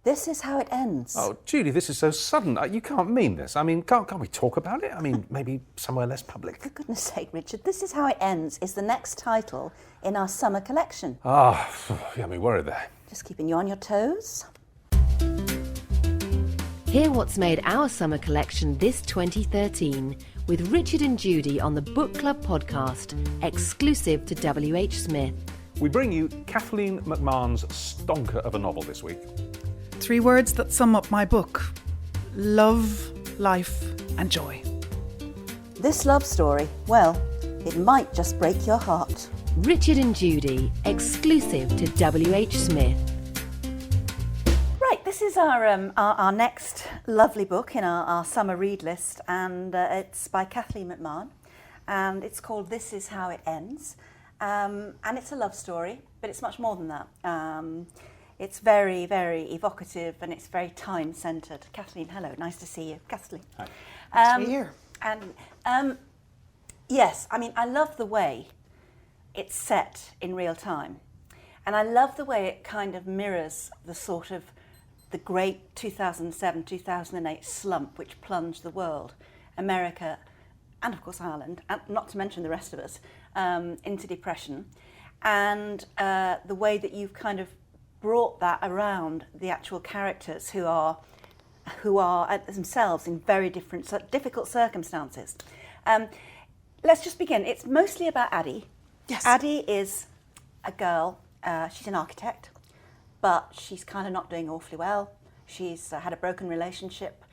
This is how it ends. Oh, Judy, this is so sudden. You can't mean this. I mean, can't we talk about it? I mean, maybe somewhere less public. For goodness sake, Richard, This Is How It Ends is the next title in our summer collection. Ah, you got me worried there. Just keeping you on your toes. Hear what's made our summer collection this 2013 with Richard and Judy on the Book Club podcast, exclusive to WHSmith. We bring you Kathleen MacMahon's stonker of a novel this week. 3 words that sum up my book: love, life and joy. This love story, well, it might just break your heart. Richard and Judy, exclusive to WHSmith. Right, this is our next lovely book in our summer read list, and it's by Kathleen MacMahon, and it's called This Is How It Ends, and it's a love story, but it's much more than that. It's very, very evocative, and it's very time-centred. Kathleen, hello, nice to see you. Kathleen. Hi. Nice to be here. And yes, I mean, I love the way it's set in real time, and I love the way it kind of mirrors the sort of the great 2007-2008 slump which plunged the world, America, and of course Ireland, and not to mention the rest of us, into depression, and the way that you've kind of brought that around the actual characters who are themselves in very difficult circumstances. Let's just begin. It's mostly about Addie. Yes. Addie is a girl. She's an architect, but she's kind of not doing awfully well. She's had a broken relationship.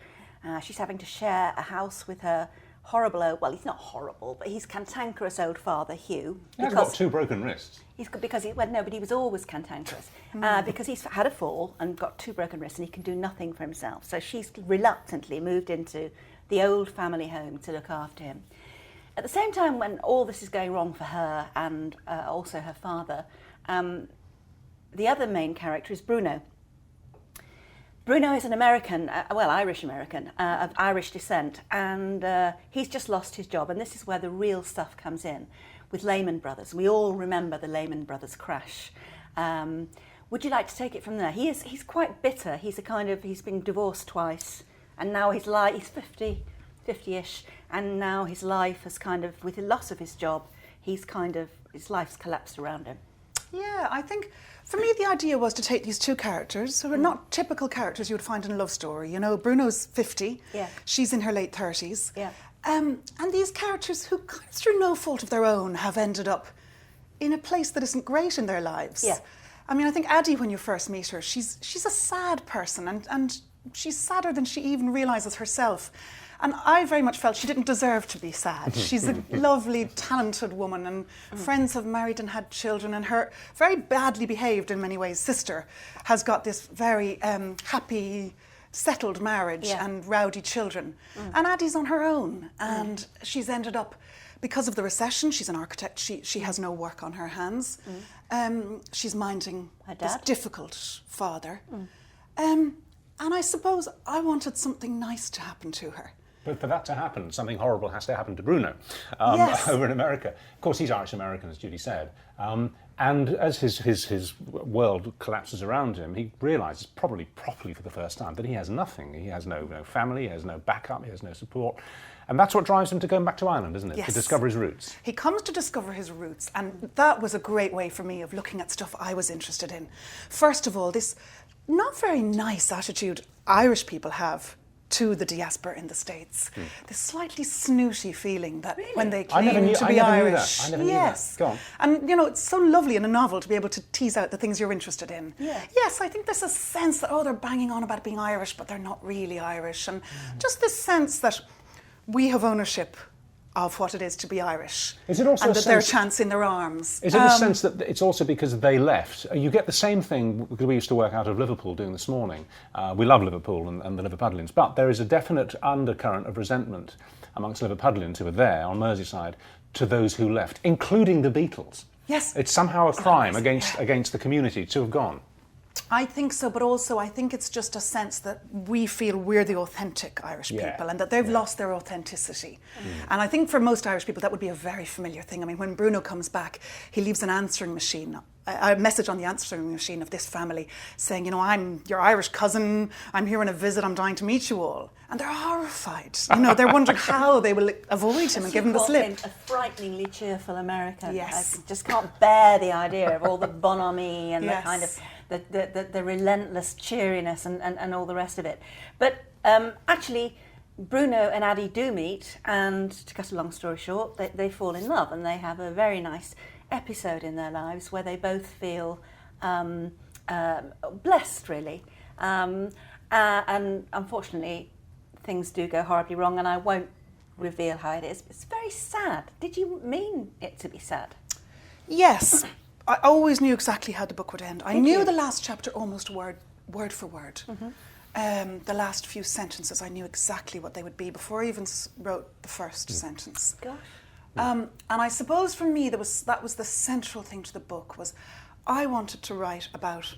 She's having to share a house with her horrible well, he's not horrible, but he's cantankerous old father, Hugh. He's got 2 broken wrists. But he was always cantankerous. Because he's had a fall and got 2 broken wrists and he can do nothing for himself. So she's reluctantly moved into the old family home to look after him. At the same time, when all this is going wrong for her and also her father, the other main character is Bruno. Bruno is an American, Irish American, of Irish descent, and he's just lost his job, and this is where the real stuff comes in, with Lehman Brothers. We all remember the Lehman Brothers crash. Would you like to take it from there? He's quite bitter. He's been divorced twice, and now he's 50-ish, and now his life has kind of, with the loss of his job, his life's collapsed around him. Yeah, I think for me the idea was to take these 2 characters who are not typical characters you would find in a love story. You know, Bruno's 50, Yeah. She's in her late 30s. Yeah. And these characters who, kind of through no fault of their own, have ended up in a place that isn't great in their lives. Yeah. I mean, I think Addie, when you first meet her, she's a sad person, and she's sadder than she even realises herself. And I very much felt she didn't deserve to be sad. She's a lovely, talented woman, and friends have married and had children, and her very badly behaved, in many ways, sister has got this very happy, settled marriage and rowdy children. And Addie's on her own, and she's ended up, because of the recession, she's an architect, she has no work on her hands. She's minding this difficult father. And I suppose I wanted something nice to happen to her. But for that to happen, something horrible has to happen to Bruno Yes. over in America. Of course, he's Irish-American, as Judy said. And as his world collapses around him, he realises, probably properly for the first time, that he has nothing. He has no family, he has no backup, he has no support. And that's what drives him to going back to Ireland, isn't it? Yes. To discover his roots. He comes to discover his roots, and that was a great way for me of looking at stuff I was interested in. First of all, this not very nice attitude Irish people have to the diaspora in the States. This slightly snooty feeling that when they claim to be Irish. I never knew that. Go on. And, you know, it's so lovely in a novel to be able to tease out the things you're interested in. Yeah. Yes, I think there's a sense that, they're banging on about being Irish, but they're not really Irish. And just this sense that we have ownership of what it is to be Irish. Is it also and a that they're a sense- chance in their arms. Is it a sense that it's also because they left? You get the same thing, because we used to work out of Liverpool doing This Morning. We love Liverpool and the Liverpudlians, but there is a definite undercurrent of resentment amongst Liverpudlians who were there on Merseyside to those who left, including the Beatles. Yes. It's somehow a crime against the community to have gone. I think so, but also I think it's just a sense that we feel we're the authentic Irish people and that they've lost their authenticity. And I think for most Irish people that would be a very familiar thing. I mean, when Bruno comes back, he leaves an answering machine, a message on the answering machine of this family saying, you know, I'm your Irish cousin, I'm here on a visit, I'm dying to meet you all. And they're horrified. You know, they're wondering how they will avoid him and give him the slip. A frighteningly cheerful American. Yes. I just can't bear the idea of all the bonhomie and the kind of the relentless cheeriness and all the rest of it. But actually, Bruno and Addie do meet, and to cut a long story short, they fall in love, and they have a very nice episode in their lives where they both feel blessed, really. And unfortunately, things do go horribly wrong, and I won't reveal how it is. It's very sad. Did you mean it to be sad? Yes. I always knew exactly how the book would end. I knew the last chapter almost word for word. The last few sentences, I knew exactly what they would be before I even wrote the first sentence. Gosh. And I suppose for me, that was the central thing to the book, was I wanted to write about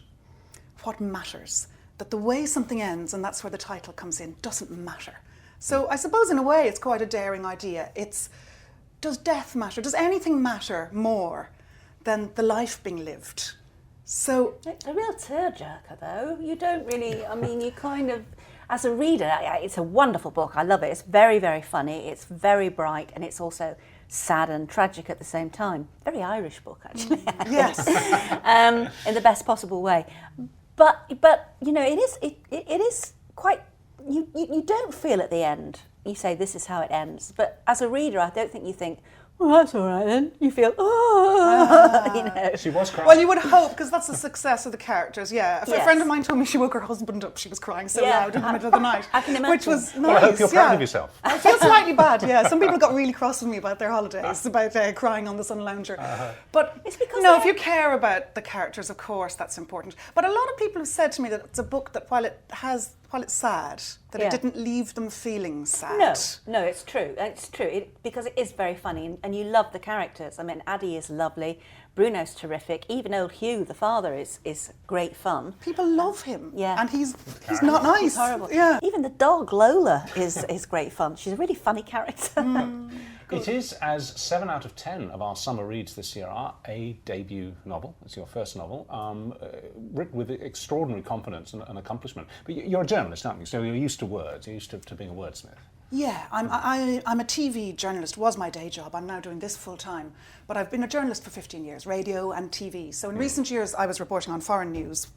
what matters, that the way something ends, and that's where the title comes in, doesn't matter. So I suppose in a way it's quite a daring idea. Does death matter? Does anything matter more than the life being lived? So It's a real tearjerker, though. You don't really, I mean, you kind of, as a reader, it's a wonderful book. I love it. It's very, very funny. It's very bright, and it's also sad and tragic at the same time. Very Irish book, actually. yes. In the best possible way. But you know, it is quite, you don't feel at the end, you say this is how it ends. But as a reader, I don't think you think, well, that's all right then. You feel, you know. She was crying. Well, you would hope, because that's the success of the characters, yeah. A friend of mine told me she woke her husband up. She was crying so loud in the middle of the night. I can imagine. Which was nice. Well, I hope you're proud of yourself. I feel slightly bad, yeah. Some people got really cross with me about their holidays, about crying on the sun lounger. But it's because no, if you care about the characters, of course, that's important. But a lot of people have said to me that it's a book that while it's sad, that it didn't leave them feeling sad. No, it's true. It's true because it is very funny, and you love the characters. I mean, Addie is lovely, Bruno's terrific. Even old Hugh, the father, is great fun. People love him. Yeah, and he's not nice. He's horrible. Yeah. Even the dog Lola is great fun. She's a really funny character. It is, as 7 out of 10 of our summer reads this year are, a debut novel. It's your first novel, written with extraordinary confidence and accomplishment. But you're a journalist, aren't you? So you're used to words. You're used to being a wordsmith. Yeah, I'm a TV journalist, was my day job. I'm now doing this full time. But I've been a journalist for 15 years, radio and TV. So in recent years, I was reporting on foreign news,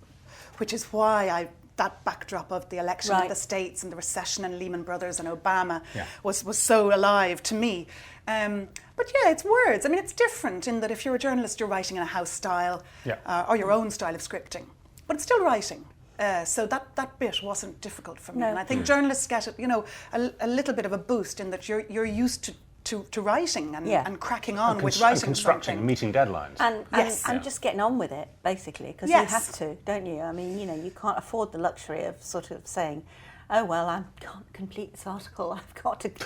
which is why that backdrop of the election in the States and the recession and Lehman Brothers and Obama was so alive to me. But yeah, it's words. I mean, it's different in that if you're a journalist, you're writing in a house style or your own style of scripting. But it's still writing. So that bit wasn't difficult for me. No. And I think journalists get it, you know, a little bit of a boost in that you're used to writing and cracking on with writing and constructing something. and meeting deadlines. And just getting on with it, basically, because you have to, don't you? I mean, you know, you can't afford the luxury of sort of saying, oh, well, I can't complete this article,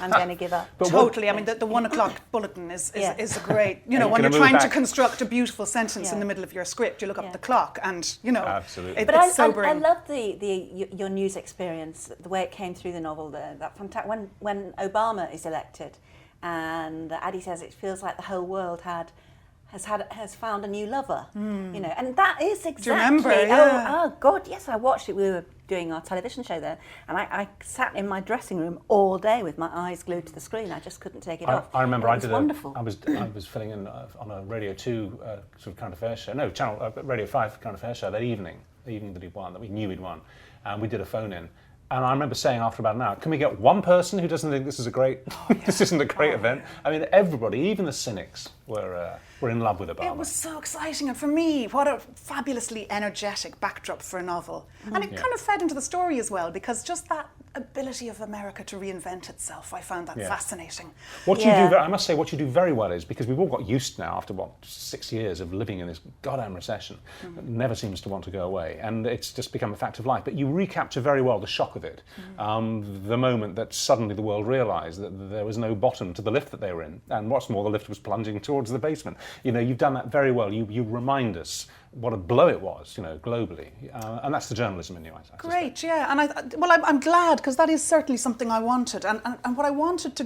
I'm going to give up. But totally. I mean, the 1 o'clock bulletin is a great, you know, when you're trying to construct a beautiful sentence in the middle of your script, you look up the clock and, you know, absolutely. it's sobering. I love your news experience, the way it came through the novel, that fantastic, when Obama is elected, and Addie says it feels like the whole world has found a new lover, you know, and that is exactly. Do you remember? Yeah. Oh God, yes, I watched it. We were doing our television show there, and I sat in my dressing room all day with my eyes glued to the screen. I just couldn't take it off. I remember it was wonderful. I was filling in on a Radio 2 sort of current affairs show, Radio 5 current affairs show that evening that he'd won, that we knew he'd won, and we did a phone in. And I remember saying after about an hour, can we get one person who doesn't think this is this isn't a great event? I mean, everybody, even the cynics, were in love with Obama. It was so exciting, and for me, what a fabulously energetic backdrop for a novel. And it kind of fed into the story as well, because just that ability of America to reinvent itself, I found that fascinating. What you do, I must say, what you do very well is, because we've all got used now after 6 years of living in this goddamn recession, that never seems to want to go away, and it's just become a fact of life. But you recapture very well the shock of it, the moment that suddenly the world realised that there was no bottom to the lift that they were in, and what's more, the lift was plunging towards the basement. you've done that very well. You remind us what a blow it was, globally, and that's the journalism in you. I suspect. Great, yeah, and I'm glad, because that is certainly something I wanted, and what I wanted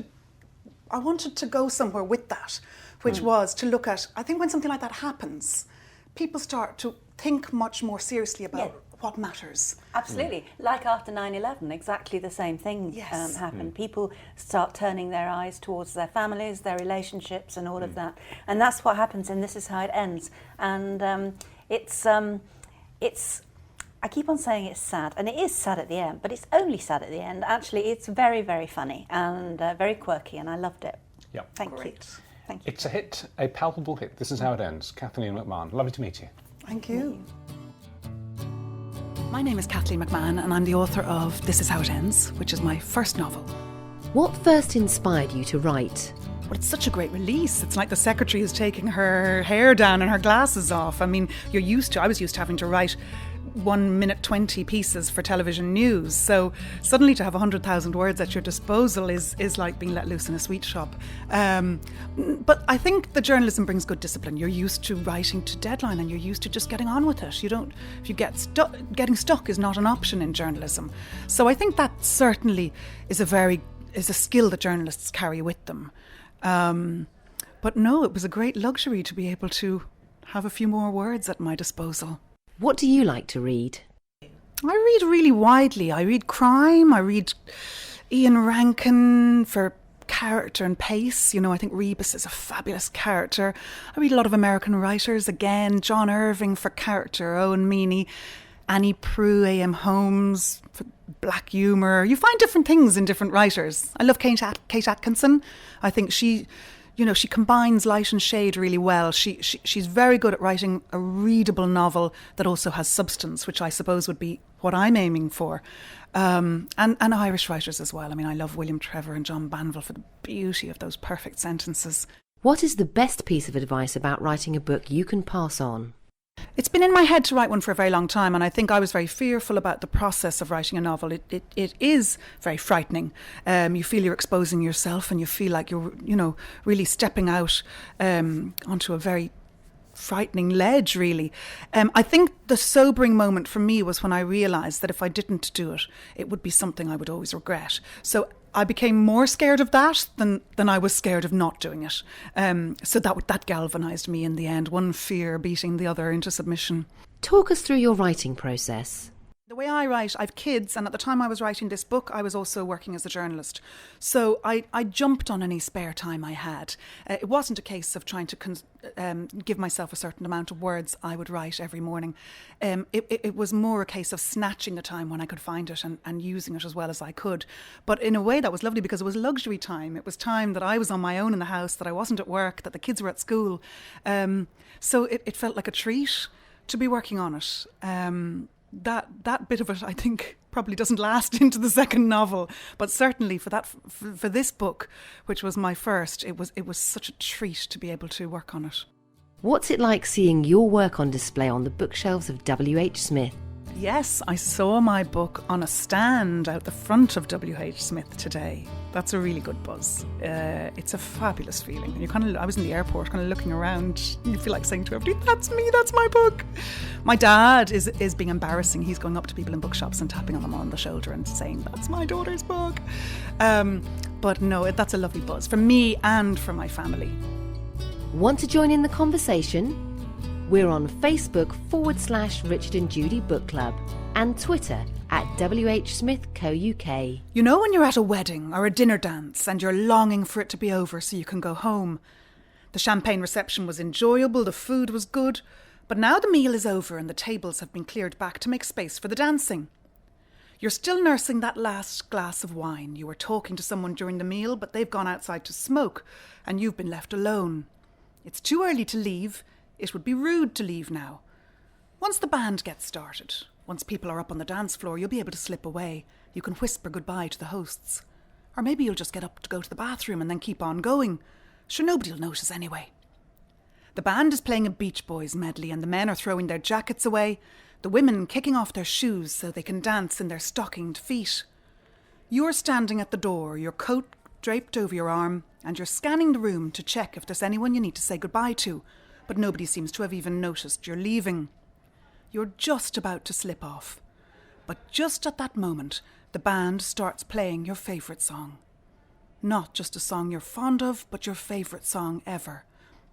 to go somewhere with that, which was to look at. I think when something like that happens, people start to think much more seriously about what matters. Absolutely. Like after 9/11, exactly the same thing happened. People start turning their eyes towards their families, their relationships and all of that. And that's what happens in This Is How It Ends. And it's I keep on saying it's sad, and it is sad at the end, but it's only sad at the end. Actually, it's very, very funny and very quirky, and I loved it. Yeah. Thank you. Thank you. It's a hit, a palpable hit. This Is How It Ends. Kathleen MacMahon, lovely to meet you. Thank you. My name is Kathleen MacMahon, and I'm the author of This Is How It Ends, which is my first novel. What first inspired you to write? Well, it's such a great release. It's like the secretary is taking her hair down and her glasses off. I mean, I was used to having to write 1 minute 20 pieces for television news. So suddenly to have 100,000 words at your disposal is like being let loose in a sweet shop. But I think the journalism brings good discipline. You're used to writing to deadline, and you're used to just getting on with it. If you get stuck, getting stuck is not an option in journalism. So I think that certainly is a skill that journalists carry with them. But no, it was a great luxury to be able to have a few more words at my disposal. What do you like to read? I read really widely. I read crime. I read Ian Rankin for character and pace. I think Rebus is a fabulous character. I read a lot of American writers. Again, John Irving for character, Owen Meany, Annie Proulx, A.M. Holmes for black humour. You find different things in different writers. I love Kate Atkinson. I think she combines light and shade really well. She's very good at writing a readable novel that also has substance, which I suppose would be what I'm aiming for. And Irish writers as well. I mean, I love William Trevor and John Banville for the beauty of those perfect sentences. What is the best piece of advice about writing a book you can pass on? It's been in my head to write one for a very long time, and I think I was very fearful about the process of writing a novel. It is very frightening. You feel you're exposing yourself, and you feel like you're, really stepping out onto a very frightening ledge, really. I think the sobering moment for me was when I realised that if I didn't do it, it would be something I would always regret. So I became more scared of that than I was scared of not doing it. So that galvanised me in the end, one fear beating the other into submission. Talk us through your writing process. The way I write, I have kids, and at the time I was writing this book, I was also working as a journalist. So I jumped on any spare time I had. It wasn't a case of trying to give myself a certain amount of words I would write every morning. It was more a case of snatching the time when I could find it and using it as well as I could. But in a way that was lovely, because it was luxury time. It was time that I was on my own in the house, that I wasn't at work, that the kids were at school. So it felt like a treat to be working on it. That bit of it, I think, probably doesn't last into the second novel, but certainly for this book, which was my first, it was such a treat to be able to work on it. What's it like seeing your work on display on the bookshelves of WHSmith? Yes, I saw my book on a stand out the front of WHSmith today. That's a really good buzz. It's a fabulous feeling. I was in the airport, kind of looking around. You feel like saying to everybody, "That's me. That's my book." My dad is being embarrassing. He's going up to people in bookshops and tapping on them on the shoulder and saying, "That's my daughter's book." But no, that's a lovely buzz for me and for my family. Want to join in the conversation? We're on Facebook /Richard and Judy Book Club and Twitter @WHSmithCoUK. You know when you're at a wedding or a dinner dance and you're longing for it to be over so you can go home? The champagne reception was enjoyable, the food was good, but now the meal is over and the tables have been cleared back to make space for the dancing. You're still nursing that last glass of wine. You were talking to someone during the meal, but they've gone outside to smoke and you've been left alone. It's too early to leave. It would be rude to leave now. Once the band gets started, once people are up on the dance floor, you'll be able to slip away. You can whisper goodbye to the hosts. Or maybe you'll just get up to go to the bathroom and then keep on going. Sure, nobody'll notice anyway. The band is playing a Beach Boys medley and the men are throwing their jackets away, the women kicking off their shoes so they can dance in their stockinged feet. You're standing at the door, your coat draped over your arm, and you're scanning the room to check if there's anyone you need to say goodbye to, but nobody seems to have even noticed you're leaving. You're just about to slip off. But just at that moment, the band starts playing your favourite song. Not just a song you're fond of, but your favourite song ever.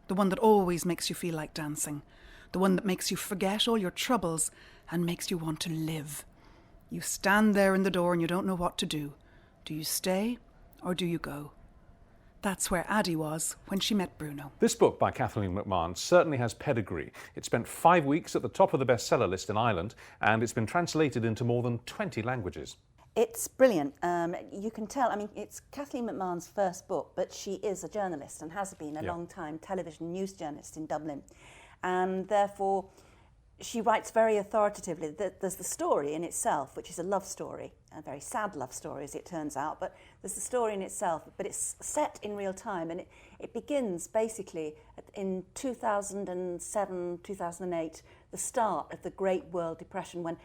The one that always makes you feel like dancing. The one that makes you forget all your troubles and makes you want to live. You stand there in the door and you don't know what to do. Do you stay or do you go? That's where Addie was when she met Bruno. This book by Kathleen MacMahon certainly has pedigree. It spent 5 weeks at the top of the bestseller list in Ireland, and it's been translated into more than 20 languages. It's brilliant. You can tell, I mean, it's Kathleen MacMahon's first book, but she is a journalist and has been a long time television news journalist in Dublin. And therefore, she writes very authoritatively. There's the story in itself, which is a love story, a very sad love story as it turns out, but there's the story in itself, but it's set in real time, and it begins basically in 2007, 2008, the start of the Great World Depression, when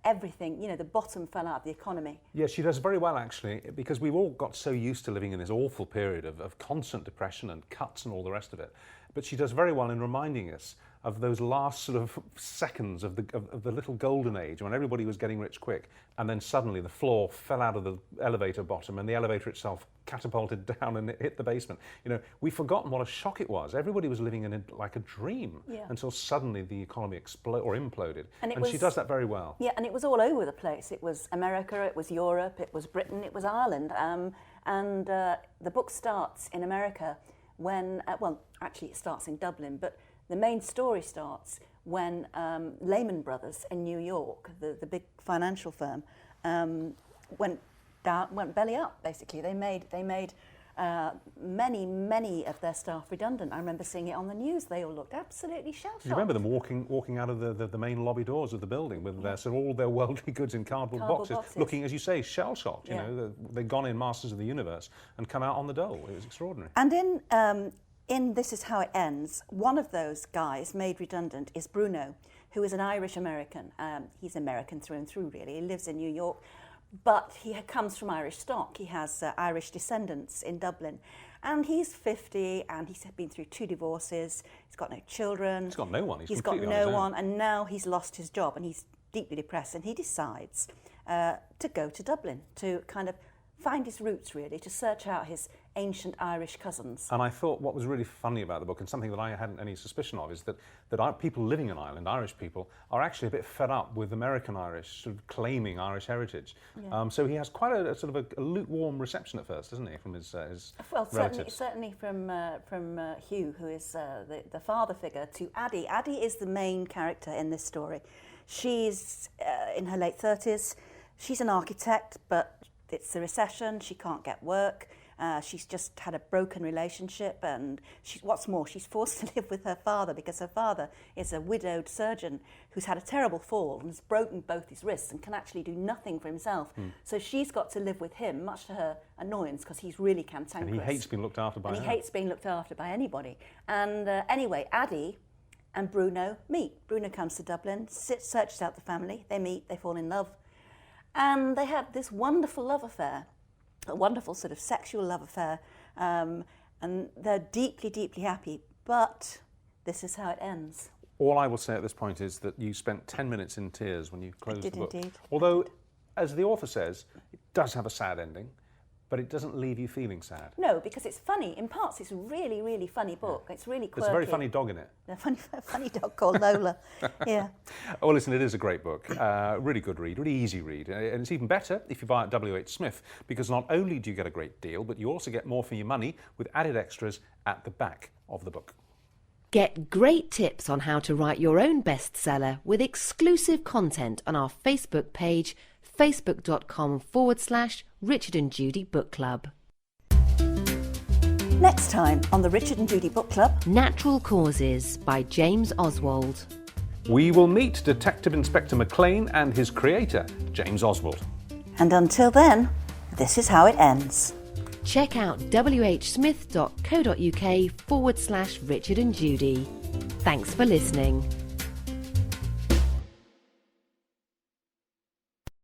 everything, the bottom fell out of the economy. Yeah, she does very well actually, because we've all got so used to living in this awful period of constant depression and cuts and all the rest of it. But she does very well in reminding us of those last sort of seconds of the little golden age when everybody was getting rich quick, and then suddenly the floor fell out of the elevator bottom and the elevator itself catapulted down and it hit the basement. We've forgotten what a shock it was. Everybody was living in it like a dream until suddenly the economy imploded. And she does that very well. Yeah, and it was all over the place. It was America, it was Europe, it was Britain, it was Ireland. And the book starts in America when, actually it starts in Dublin, but the main story starts when Lehman Brothers in New York, the big financial firm, went belly up. Basically, they made many of their staff redundant. I remember seeing it on the news. They all looked absolutely shell-shocked. You remember them walking out of the main lobby doors of the building with all their worldly goods in cardboard boxes, looking, as you say, shell-shocked. They'd gone in Masters of the Universe and come out on the dole. It was extraordinary. And in This Is How It Ends, one of those guys made redundant is Bruno, who is an Irish-American. He's American through and through, really. He lives in New York, but he comes from Irish stock. He has Irish descendants in Dublin. And he's 50, and he's been through 2 divorces. He's got no children. He's got no one. He's got no one, and now he's lost his job, and he's deeply depressed, and he decides to go to Dublin to kind of find his roots, really, to search out his ancient Irish cousins. And I thought what was really funny about the book, and something that I hadn't any suspicion of, is that people living in Ireland, Irish people, are actually a bit fed up with American Irish sort of claiming Irish heritage. Yeah. So he has quite a sort of a lukewarm reception at first, doesn't he, from his relatives? Certainly from Hugh, who is the father figure, to Addie. Addie is the main character in this story. She's in her late 30s. She's an architect, but it's the recession. She can't get work. She's just had a broken relationship, and what's more, she's forced to live with her father because her father is a widowed surgeon who's had a terrible fall and has broken both his wrists and can actually do nothing for himself. So she's got to live with him, much to her annoyance, because he's really cantankerous. And he hates being looked after by her. And he hates being looked after by anybody. And anyway, Addie and Bruno meet. Bruno comes to Dublin, searches out the family, they meet, they fall in love, and they have this wonderful love affair. A wonderful sort of sexual love affair, and they're deeply, deeply happy, but this is how it ends. All I will say at this point is that you spent 10 minutes in tears when you closed the book. Indeed. Although, as the author says, it does have a sad ending, but it doesn't leave you feeling sad. No, because it's funny. In parts, it's a really, really funny book. It's really quirky. There's a very funny dog in it. A funny dog called Lola. Yeah. Oh, listen, it is a great book. Really good read, really easy read. And it's even better if you buy it at WHSmith, because not only do you get a great deal, but you also get more for your money with added extras at the back of the book. Get great tips on how to write your own bestseller with exclusive content on our Facebook page, facebook.com/Richard and Judy Book Club. Next time on the Richard and Judy Book Club, Natural Causes by James Oswald. We will meet Detective Inspector McLean and his creator, James Oswald. And until then, this is how it ends. Check out whsmith.co.uk/Richard and Judy. Thanks for listening.